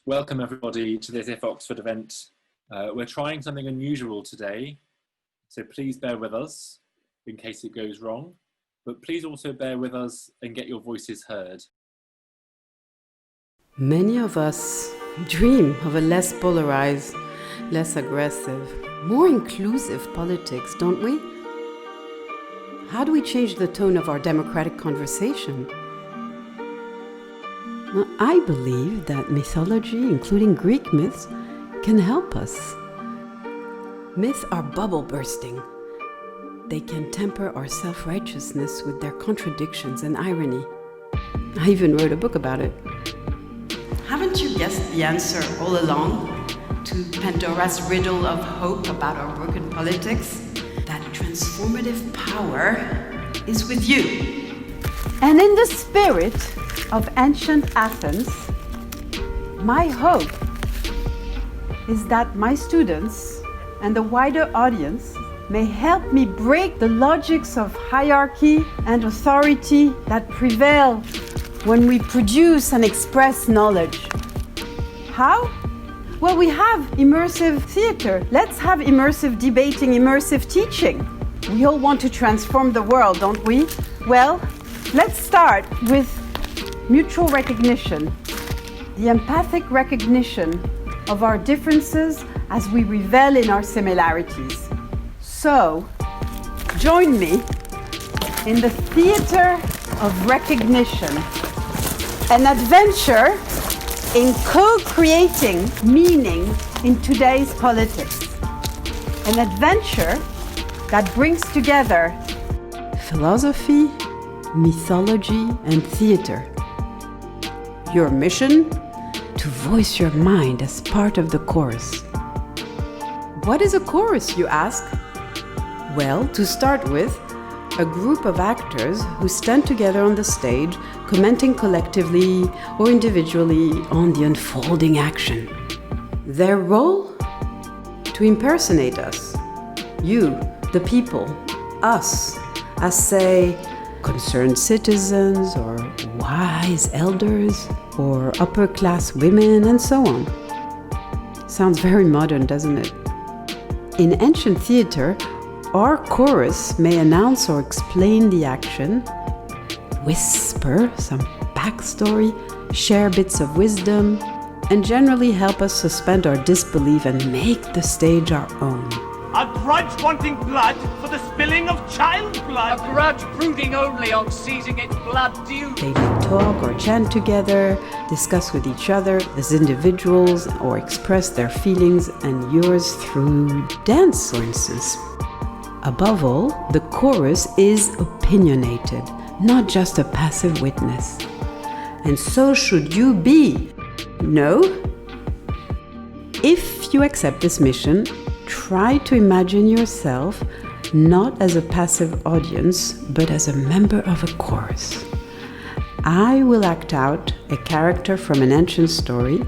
Welcome everybody to this IF Oxford event. We're trying something unusual today, so please bear with us in case it goes wrong, but please also bear with us and get your voices heard. Many of us dream of a less polarized, less aggressive, more inclusive politics, don't we? How do we change the tone of our democratic conversation? Now, I believe that mythology, including Greek myths, can help us. Myths are bubble bursting. They can temper our self-righteousness with their contradictions and irony. I even wrote a book about it. Haven't you guessed the answer all along to Pandora's riddle of hope about our broken politics? That transformative power is with you. And in the spirit of ancient Athens, my hope is that my students and the wider audience may help me break the logics of hierarchy and authority that prevail when we produce and express knowledge. How? Well, we have immersive theater. Let's have immersive debating, immersive teaching. We all want to transform the world, don't we? Well, let's start with mutual recognition, the empathic recognition of our differences as we revel in our similarities. So, join me in the theater of recognition, an adventure in co-creating meaning in today's politics, an adventure that brings together philosophy, mythology, and theater. Your mission? To voice your mind as part of the chorus. What is a chorus, you ask? Well, to start with, a group of actors who stand together on the stage, commenting collectively or individually on the unfolding action. Their role? To impersonate us. You, the people, us, as say, concerned citizens or wise elders or upper-class women and so on. Sounds very modern, doesn't it? In ancient theater, our chorus may announce or explain the action, whisper some backstory, share bits of wisdom, and generally help us suspend our disbelief and make the stage our own. A grudge wanting blood for the spilling of child blood. A grudge brooding only on seizing its blood due. They may talk or chant together, discuss with each other as individuals, or express their feelings and yours through dance, for instance. Above all, the chorus is opinionated, not just a passive witness. And so should you be. No? If you accept this mission, try to imagine yourself not as a passive audience, but as a member of a chorus. I will act out a character from an ancient story,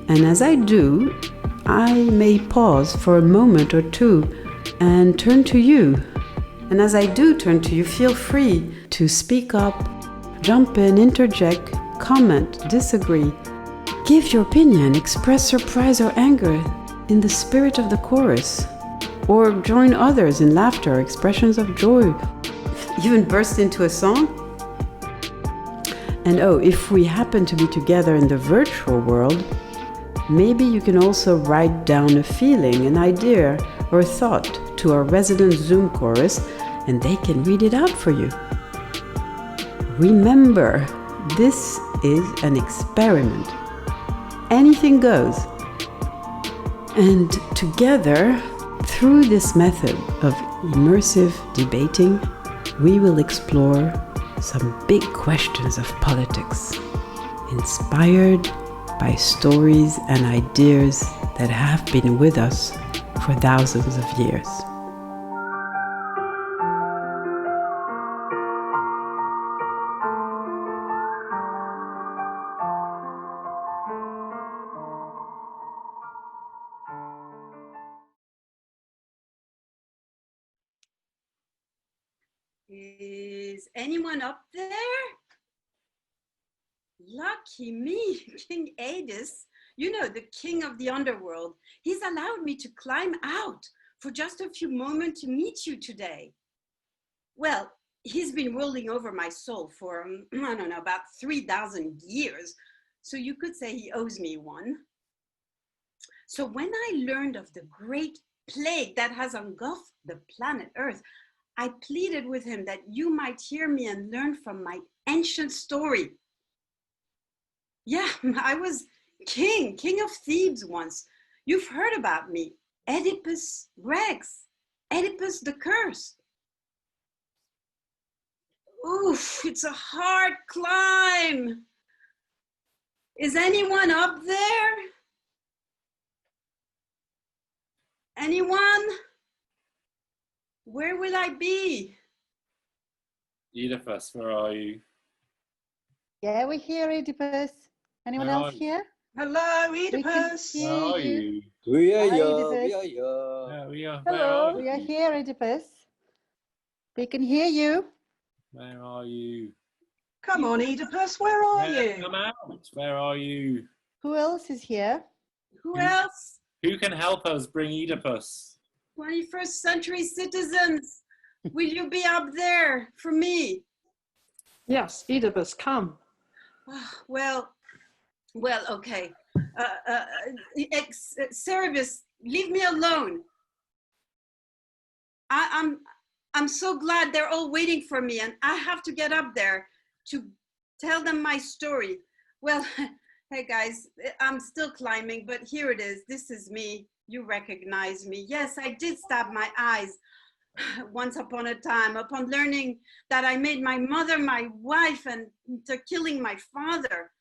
and as I do, I may pause for a moment or two and turn to you. And as I do turn to you, feel free to speak up, jump in, interject, comment, disagree. Give your opinion, express surprise or anger in the spirit of the chorus, or join others in laughter, expressions of joy, even burst into a song. And if we happen to be together in the virtual world, maybe you can also write down a feeling, an idea, or a thought to our resident Zoom chorus, and they can read it out for you. Remember, this is an experiment. Anything goes. And together, through this method of immersive debating, we will explore some big questions of politics, inspired by stories and ideas that have been with us for thousands of years. Is anyone up there? Lucky me, King Oedipus, you know, the king of the underworld, he's allowed me to climb out for just a few moments to meet you today. Well, he's been ruling over my soul for, I don't know, about 3,000 years. So you could say he owes me one. So when I learned of the great plague that has engulfed the planet Earth, I pleaded with him that you might hear me and learn from my ancient story. Yeah, I was king of Thebes once. You've heard about me. Oedipus Rex, Oedipus the Cursed. Oof, it's a hard climb. Is anyone up there? Anyone? Where will I be? Oedipus, where are you? Yeah, we're here, Oedipus. Anyone Where else are you? here? Hello, We can Oedipus. hear Where are you. you? We are Hi, here, Oedipus. we are here. Yeah, where Hello, are we are you? here, Oedipus. We can hear you. Where are you? Come on, Oedipus, where are Come you? out. Where are you? Who else is here? Who else? Who can help us bring Oedipus? 21st century citizens, will you be up there for me? Yes, Oedipus, come. Well, okay. Cerebus, leave me alone. I'm so glad they're all waiting for me, and I have to get up there to tell them my story. Well, hey guys, I'm still climbing, but here it is. This is me. You recognize me. Yes, I did stab my eyes once upon a time, upon learning that I made my mother my wife and to killing my father.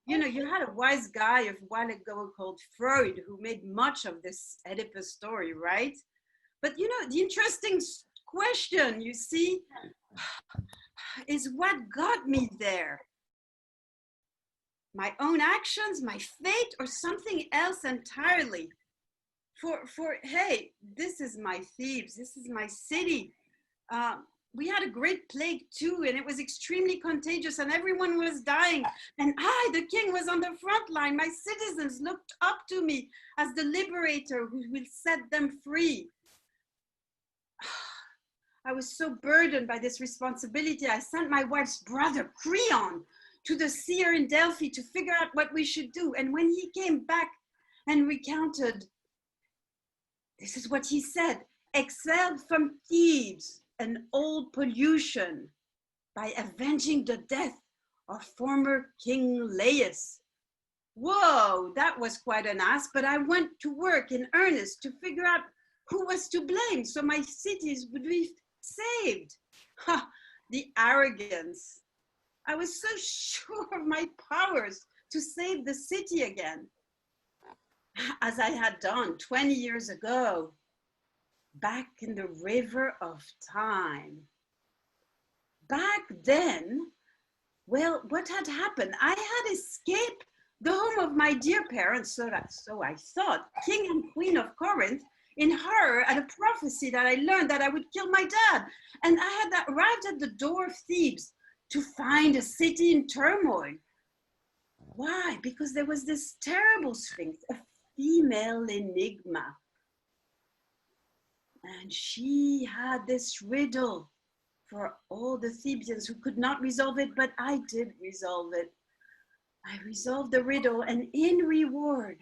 You know, you had a wise guy a while ago called Freud who made much of this Oedipus story, right? But you know, the interesting question, you see, is what got me there? My own actions, my fate, or something else entirely? Hey, this is my Thebes, this is my city. We had a great plague too, and it was extremely contagious, and everyone was dying. And I, the king, was on the front line. My citizens looked up to me as the liberator who will set them free. I was so burdened by this responsibility, I sent my wife's brother, Creon, to the seer in Delphi to figure out what we should do. And when he came back and recounted, this is what he said: expelled from Thebes an old pollution by avenging the death of former King Laius. Whoa, that was quite an ask, but I went to work in earnest to figure out who was to blame so my cities would be saved. Ha, the arrogance. I was so sure of my powers to save the city again, as I had done 20 years ago, back in the river of time. Back then, well, what had happened? I had escaped the home of my dear parents, so I thought, King and Queen of Corinth, in horror at a prophecy that I learned that I would kill my dad. And I had arrived at the door of Thebes to find a city in turmoil. Why? Because there was this terrible sphinx, a female enigma. And she had this riddle for all the Thebesians who could not resolve it, but I did resolve it. I resolved the riddle, and in reward,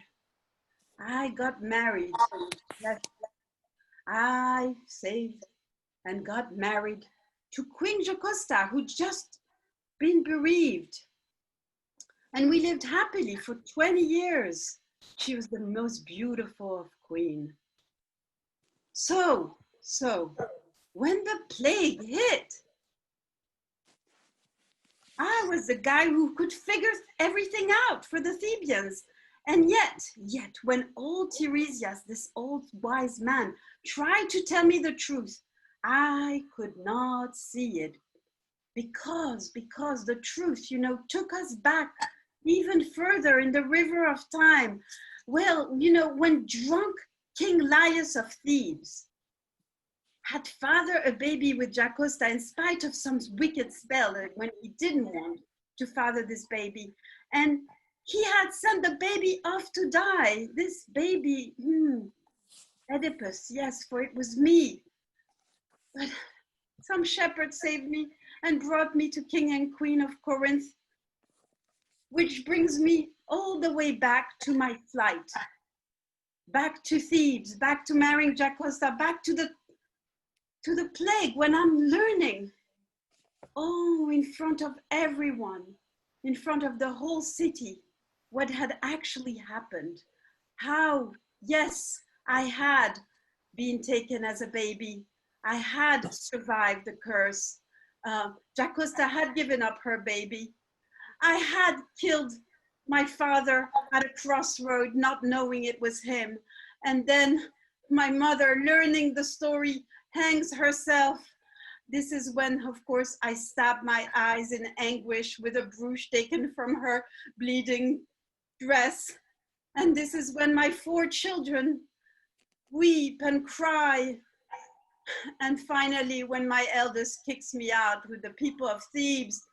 I got married. Yes, I saved and got married to Queen Jocasta, who'd just been bereaved. And we lived happily for 20 years. She was the most beautiful of queen. So when the plague hit, I was the guy who could figure everything out for the Thebans. And yet, when old Tiresias, this old wise man, tried to tell me the truth, I could not see it. Because the truth, you know, took us back even further in the river of time. Well, you know, when drunk King Laius of Thebes had fathered a baby with Jocasta in spite of some wicked spell when he didn't want to father this baby. And he had sent the baby off to die. This baby, Oedipus, yes, for it was me. But some shepherd saved me and brought me to King and Queen of Corinth, which brings me all the way back to my flight, back to Thebes, back to marrying Jocasta, back to the plague when I'm learning, in front of everyone, in front of the whole city, what had actually happened. How, yes, I had been taken as a baby. I had survived the curse. Jocasta had given up her baby. I had killed my father at a crossroad, not knowing it was him. And then my mother, learning the story, hangs herself. This is when, of course, I stab my eyes in anguish with a bruise taken from her bleeding dress. And this is when my 4 children weep and cry. And finally, when my eldest kicks me out with the people of Thebes,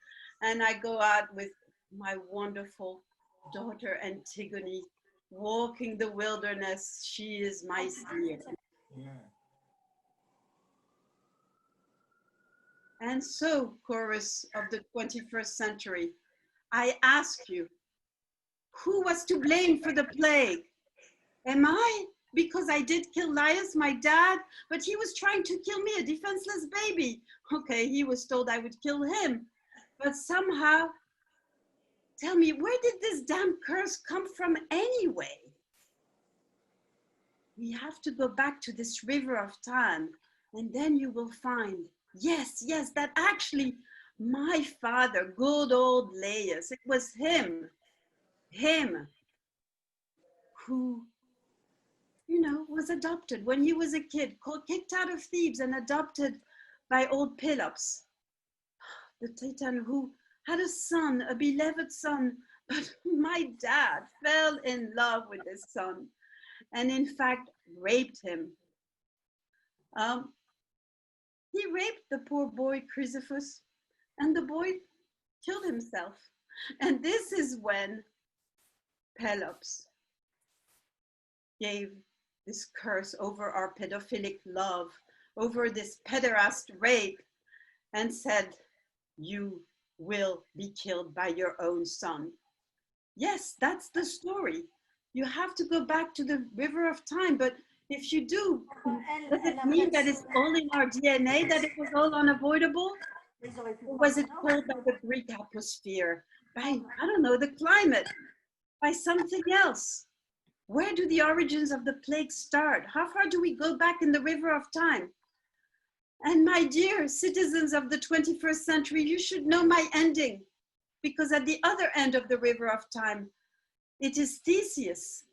and I go out with my wonderful daughter Antigone, walking the wilderness, she is my seer. Yeah. And so, chorus of the 21st century, I ask you, who was to blame for the plague? Am I? Because I did kill Laius, my dad, but he was trying to kill me, a defenseless baby. Okay, he was told I would kill him. But somehow, tell me, where did this damn curse come from anyway? We have to go back to this river of time, and then you will find, yes, that actually my father, good old Laius, it was him who, was adopted when he was a kid, kicked out of Thebes and adopted by old Pelops, the Titan, who had a son, a beloved son, but my dad fell in love with this son and in fact raped him. He raped the poor boy Chrysippus, and the boy killed himself. And this is when Pelops gave this curse over our pedophilic love, over this pederast rape, and said, you will be killed by your own son. Yes, that's the story. You have to go back to the river of time, but if you do, does it mean that it's all in our DNA, that it was all unavoidable? Or was it called by the Greek atmosphere, by, I don't know, the climate, by something else? Where do the origins of the plague start? How far do we go back in the river of time? And my dear citizens of the 21st century, you should know my ending, because at the other end of the river of time, it is Theseus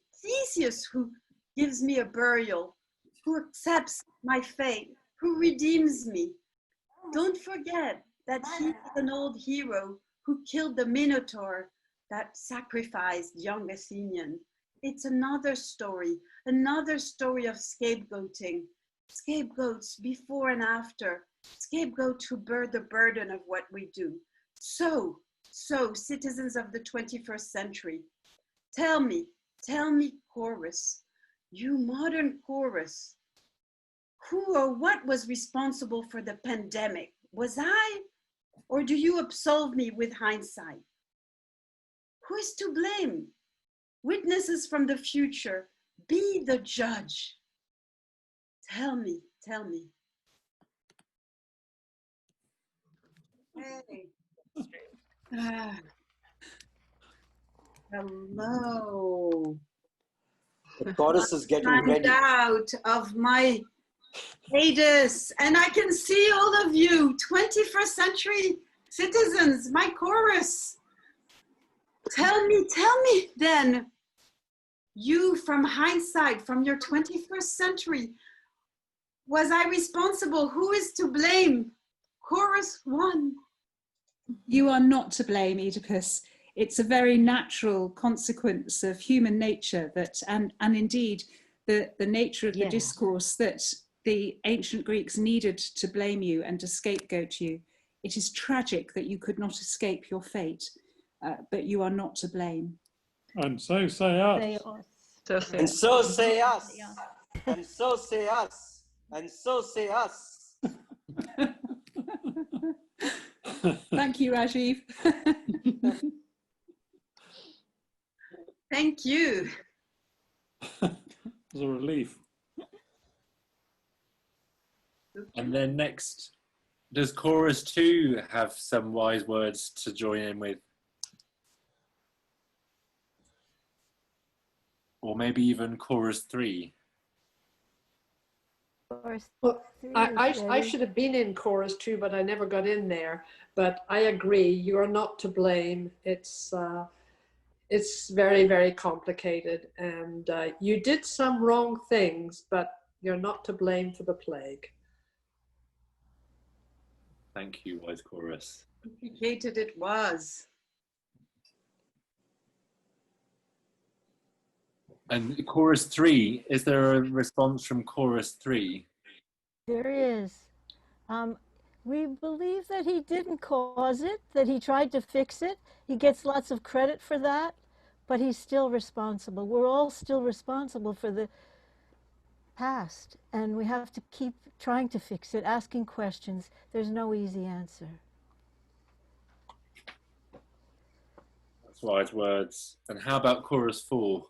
who gives me a burial, who accepts my fate, who redeems me. Don't forget that he is an old hero who killed the Minotaur that sacrificed young Athenian. It's another story of scapegoating. Scapegoats before and after, scapegoats who bear the burden of what we do. So citizens of the 21st century, tell me, chorus, you modern chorus, who or what was responsible for the pandemic? Was I, or do you absolve me with hindsight? Who is to blame? Witnesses from the future, be the judge. Tell me. Hey. Hello. The goddess is getting I'm ready. out of my Hades, and I can see all of you, 21st century citizens, my chorus. Tell me then, you from hindsight, from your 21st century, was I responsible? Who is to blame? Chorus 1. You are not to blame, Oedipus. It's a very natural consequence of human nature that, and indeed the nature of the discourse, that the ancient Greeks needed to blame you and to scapegoat you. It is tragic that you could not escape your fate, but you are not to blame. And so say us. And so say us. And so say us. And so say us. Thank you, Rajiv. Thank you. It's a relief. And then next, does chorus 2 have some wise words to join in with? Or maybe even chorus 3? Well, I should have been in chorus 2, but I never got in there. But I agree, you are not to blame. It's very, very complicated. And you did some wrong things, but you're not to blame for the plague. Thank you, wise chorus. Complicated it was. And chorus 3, is there a response from chorus 3? There is. We believe that he didn't cause it, that he tried to fix it. He gets lots of credit for that, but he's still responsible. We're all still responsible for the past, and we have to keep trying to fix it, asking questions. There's no easy answer. That's wise words. And how about chorus 4?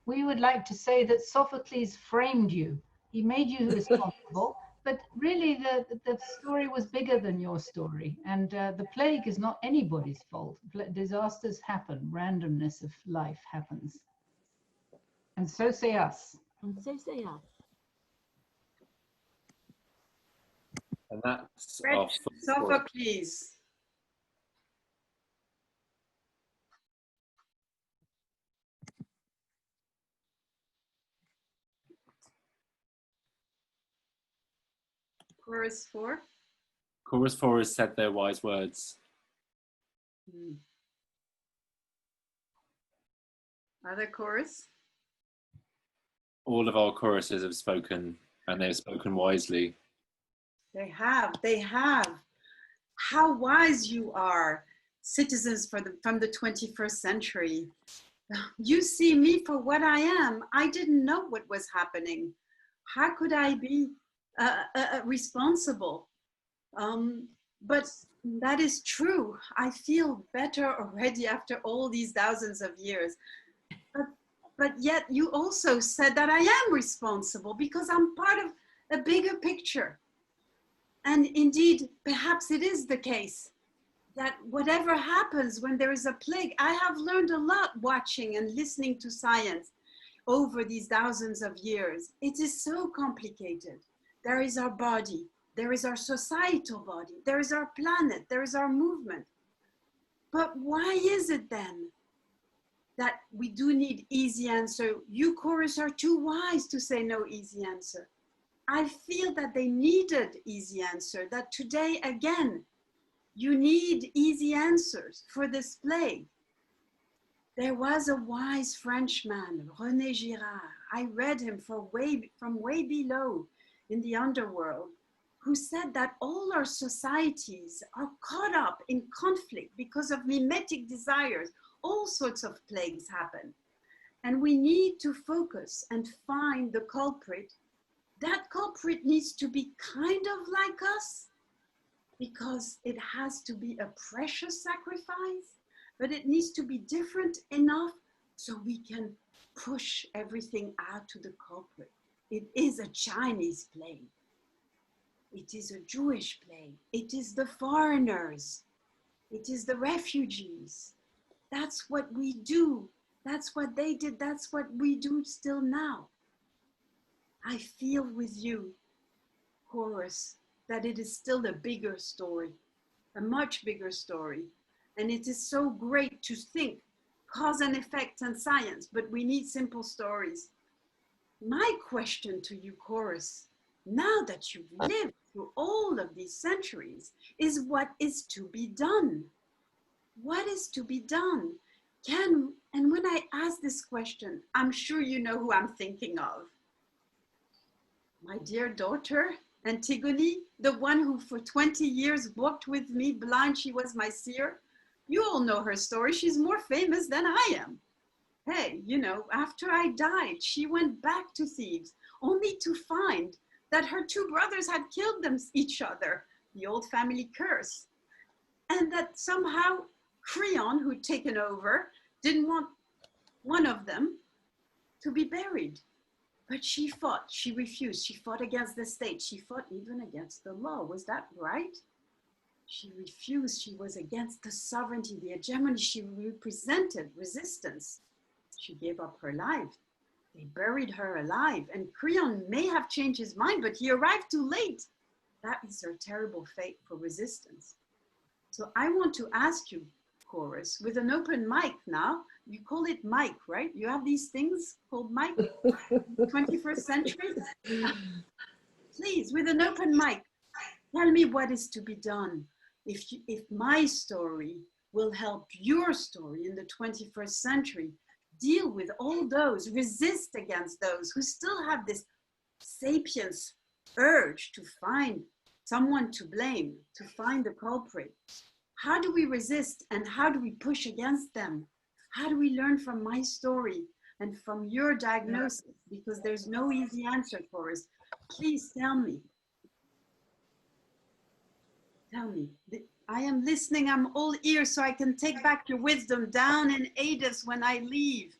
We would like to say that Sophocles framed you. He made you responsible, but really the story was bigger than your story. And the plague is not anybody's fault. Disasters happen, randomness of life happens. And so say us. And so say us. And that's Sophocles. Chorus 4. Chorus 4 has said their wise words. Other chorus? All of our choruses have spoken, and they've spoken wisely. They have. How wise you are, citizens from the 21st century. You see me for what I am. I didn't know what was happening. How could I be responsible? But that is true. I feel better already after all these thousands of years. But yet you also said that I am responsible because I'm part of a bigger picture. And indeed, perhaps it is the case that whatever happens when there is a plague, I have learned a lot watching and listening to science over these thousands of years. It is so complicated. There is our body, there is our societal body, there is our planet, there is our movement. But why is it then that we do need easy answer? You chorus are too wise to say no easy answer. I feel that they needed easy answer, that today again, you need easy answers for this plague. There was a wise Frenchman, René Girard. I read him from way below in the underworld, who said that all our societies are caught up in conflict because of mimetic desires. All sorts of plagues happen. And we need to focus and find the culprit. That culprit needs to be kind of like us, because it has to be a precious sacrifice, but it needs to be different enough so we can push everything out to the culprit. It is a Chinese plague. It is a Jewish plague. It is the foreigners. It is the refugees. That's what we do. That's what they did. That's what we do still now. I feel with you, chorus, that it is still a bigger story, a much bigger story. And it is so great to think cause and effect and science, but we need simple stories. My question to you, chorus, now that you've lived through all of these centuries, is what is to be done? What is to be done? And when I ask this question, I'm sure you know who I'm thinking of. My dear daughter, Antigone, the one who for 20 years walked with me blind, she was my seer. You all know her story. She's more famous than I am. Hey, you know, after I died, she went back to Thebes, only to find that her two brothers had killed each other, the old family curse. And that somehow Creon, who'd taken over, didn't want one of them to be buried. But she fought, she refused, she fought against the state, she fought even against the law. Was that right? She refused, she was against the sovereignty, the hegemony. She represented resistance. She gave up her life. They buried her alive, and Creon may have changed his mind, but he arrived too late. That is her terrible fate for resistance. So I want to ask you, Chorus, with an open mic now, you call it mic, right? You have these things called mic, 21st century? Please, with an open mic, tell me what is to be done. If my story will help your story in the 21st century, deal with all those, resist against those who still have this sapiens urge to find someone to blame, to find the culprit. How do we resist and how do we push against them? How do we learn from my story and from your diagnosis? Because there's no easy answer for us. Please tell me. Tell me. I am listening, I'm all ears, so I can take back your wisdom down in Hades when I leave.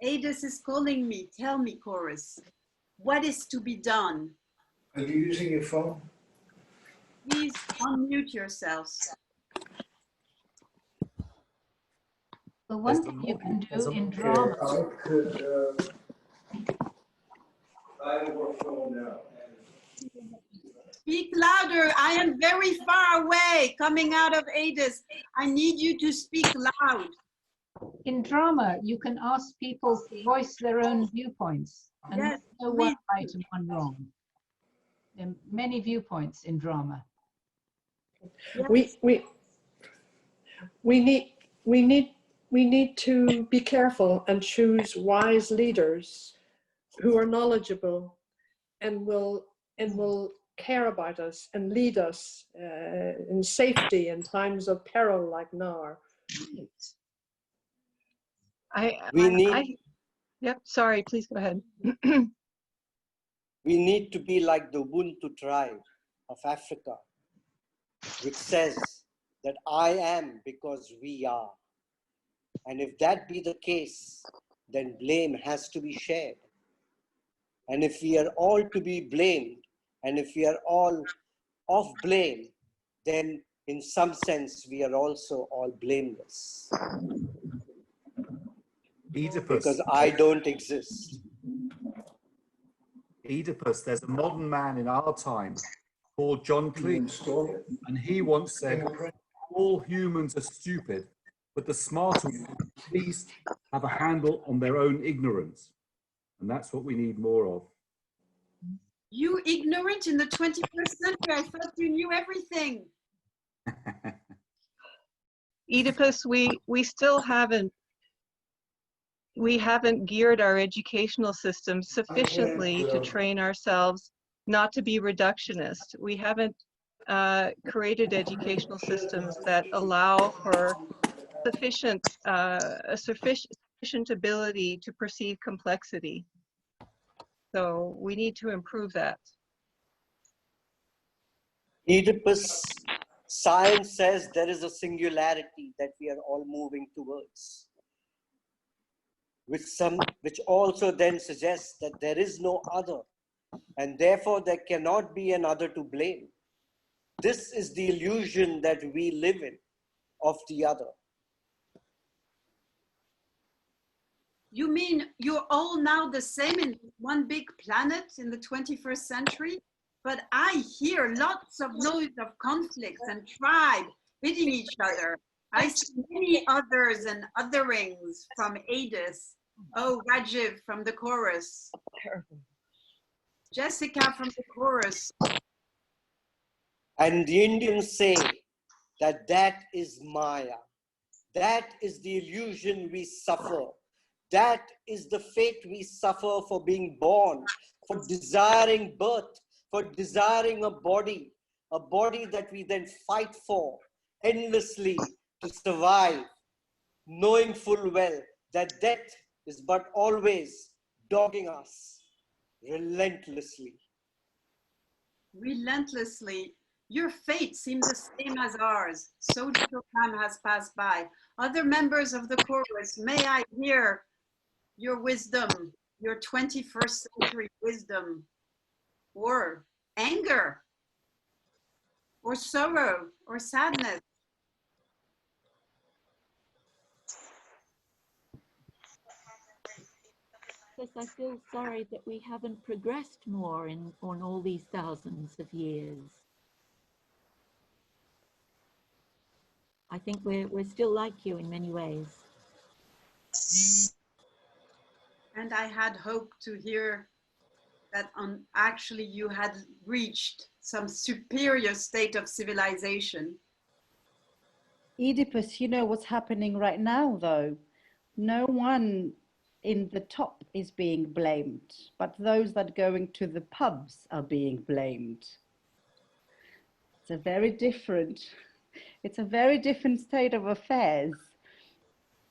Hades is calling me. Tell me, Chorus, what is to be done? Are you using your phone? Please unmute yourselves. The one thing you can do in drama. I have a phone now. Speak louder. I am very far away coming out of Hades. I need you to speak loud. In drama, you can ask people to voice their own viewpoints, and Yes, there's no one right and one wrong. There are many viewpoints in drama. Yes. We need to be careful and choose wise leaders who are knowledgeable and will care about us and lead us in safety in times of peril like now. Yep, sorry, please go ahead. We need to be like the Ubuntu tribe of Africa, which says that I am because we are. And if that be the case, then blame has to be shared. And if we are all to be blamed, and if we are all of blame, then in some sense we are also all blameless. Oedipus. Because I don't exist. Oedipus, there's a modern man in our time called John Cleese, and he once said, all humans are stupid, but the smarter ones at least have a handle on their own ignorance. And that's what we need more of. You ignorant in the 21st century. I thought you knew everything. Oedipus, we still haven't geared our educational system sufficiently to train ourselves not to be reductionist. We haven't created educational systems that allow for sufficient ability to perceive complexity. So we need to improve that. Oedipus, science says there is a singularity that we are all moving towards, which also then suggests that there is no other, and therefore there cannot be another to blame. This is the illusion that we live in of the other. You mean you're all now the same in one big planet in the 21st century? But I hear lots of noise of conflicts and tribe hitting each other. I see many others and otherings from Hades. Oh, Rajiv from the chorus. Jessica from the chorus. And the Indians say that that is Maya. That is the illusion we suffer. That is the fate we suffer for being born, for desiring birth, for desiring a body that we then fight for endlessly to survive, knowing full well that death is but always dogging us relentlessly. Relentlessly. Your fate seemed the same as ours. So little time has passed by. Other members of the chorus, may I hear your wisdom, your 21st century wisdom, or anger, or sorrow, or sadness. Because I feel sorry that we haven't progressed more on all these thousands of years. I think we're still like you in many ways. And I had hoped to hear that actually you had reached some superior state of civilization. Oedipus, you know what's happening right now, though? No one in the top is being blamed, but those that are going to the pubs are being blamed. It's a very different state of affairs.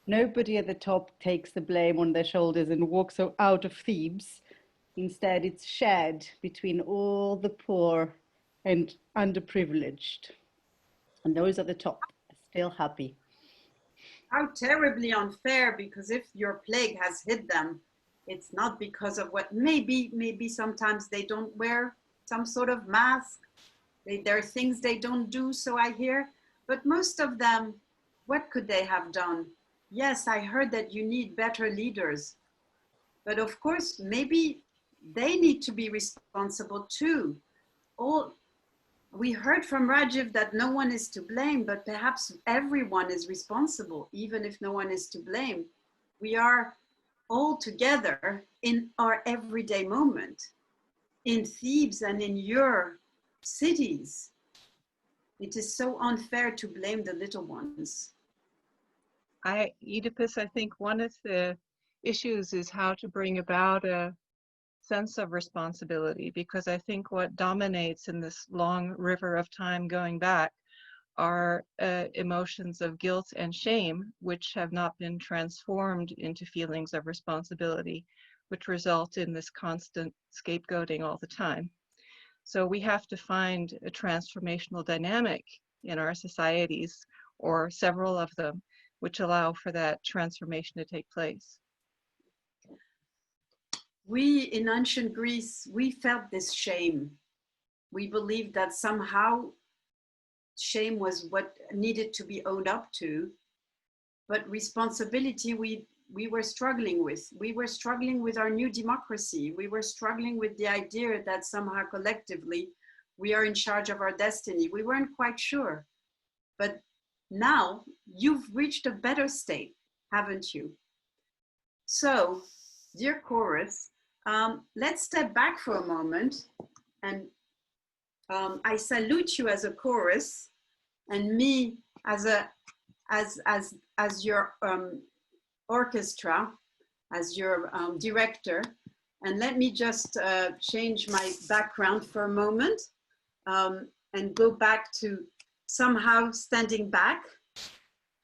Nobody at the top takes the blame on their shoulders and walks out of Thebes. Instead, it's shared between all the poor and underprivileged. And those at the top are still happy. How terribly unfair, because if your plague has hit them, it's not because of what, maybe sometimes they don't wear some sort of mask. There are things they don't do, so I hear. But most of them, what could they have done? Yes, I heard that you need better leaders. But of course, maybe they need to be responsible too. We heard from Rajiv that no one is to blame, but perhaps everyone is responsible, even if no one is to blame. We are all together in our everyday moment, in Thebes and in your cities. It is so unfair to blame the little ones. Oedipus, I think one of the issues is how to bring about a sense of responsibility, because I think what dominates in this long river of time going back are emotions of guilt and shame, which have not been transformed into feelings of responsibility, which result in this constant scapegoating all the time. So we have to find a transformational dynamic in our societies, or several of them, which allow for that transformation to take place. We in ancient Greece, we felt this shame. We believed that somehow shame was what needed to be owned up to, but responsibility we were struggling with. We were struggling with our new democracy. We were struggling with the idea that somehow collectively we are in charge of our destiny. We weren't quite sure, but now you've reached a better state, haven't you? So, dear chorus, let's step back for a moment, and I salute you as a chorus, and me as your orchestra, as your director. And let me just change my background for a moment and go back to somehow standing back.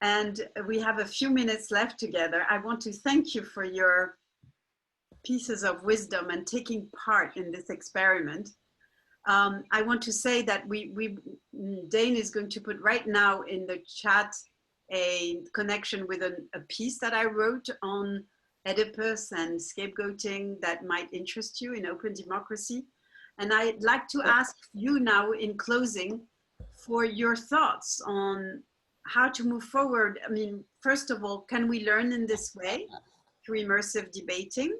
And we have a few minutes left together. I want to thank you for your pieces of wisdom and taking part in this experiment. I want to say that Dane is going to put right now in the chat a connection with a piece that I wrote on Oedipus and scapegoating that might interest you in open democracy. And I'd like to ask you now in closing for your thoughts on how to move forward. I mean, first of all, can we learn in this way through immersive debating?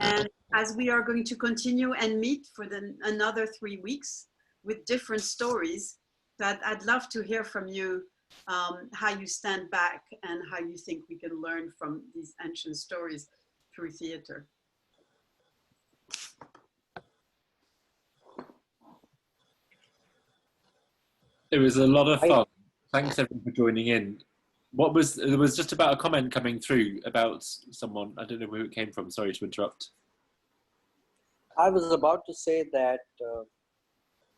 And as we are going to continue and meet for another 3 weeks with different stories, that I'd love to hear from you how you stand back and how you think we can learn from these ancient stories through theater. It was a lot of fun. Thanks everyone for joining in. There was just about a comment coming through about someone, I don't know who it came from, sorry to interrupt. I was about to say that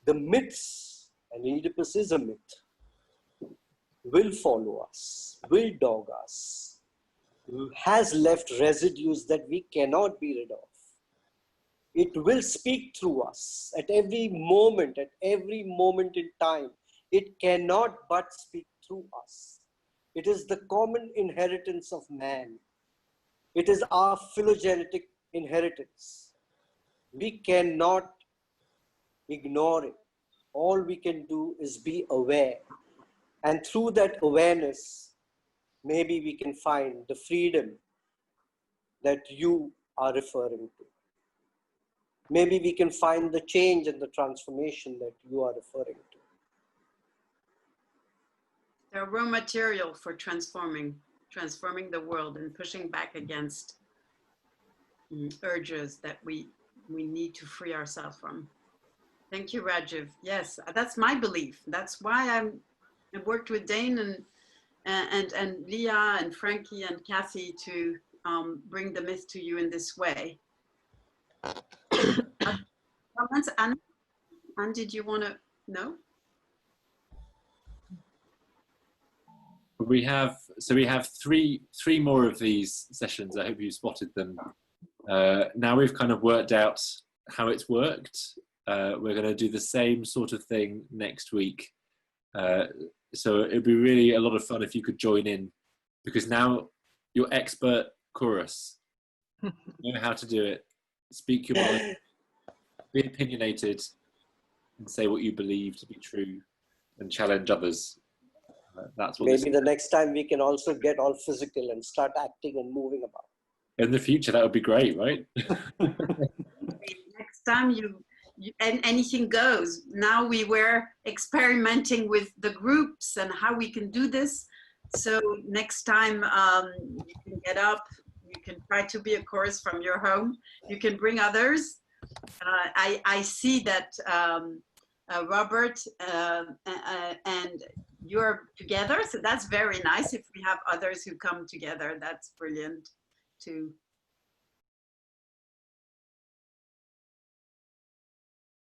the myths, and Oedipus is a myth, will follow us, will dog us, has left residues that we cannot be rid of. It will speak through us at every moment in time. It cannot but speak through us. It is the common inheritance of man. It is our phylogenetic inheritance. We cannot ignore it. All we can do is be aware. And through that awareness, maybe we can find the freedom that you are referring to. Maybe we can find the change and the transformation that you are referring to. They're raw material for transforming the world and pushing back against urges that we need to free ourselves from. Thank you, Rajiv. Yes, that's my belief. That's why I worked with Dane and Leah and Frankie and Kathy to bring the myth to you in this way. Comments, Anne? Anne, did you want to know? We have three more of these sessions. I hope you spotted them. Now we've kind of worked out how it's worked. We're going to do the same sort of thing next week. So it'd be really a lot of fun if you could join in, because now you're expert chorus. You know how to do it. Speak your mind. Be opinionated and say what you believe to be true and challenge others. That's what maybe the next time we can also get all physical and start acting and moving about. In the future, that would be great, right? Next time and anything goes. Now we were experimenting with the groups and how we can do this. So next time you can get up, you can try to be a chorus from your home. You can bring others. I see that Robert and you're together, so that's very nice. If we have others who come together, that's brilliant too.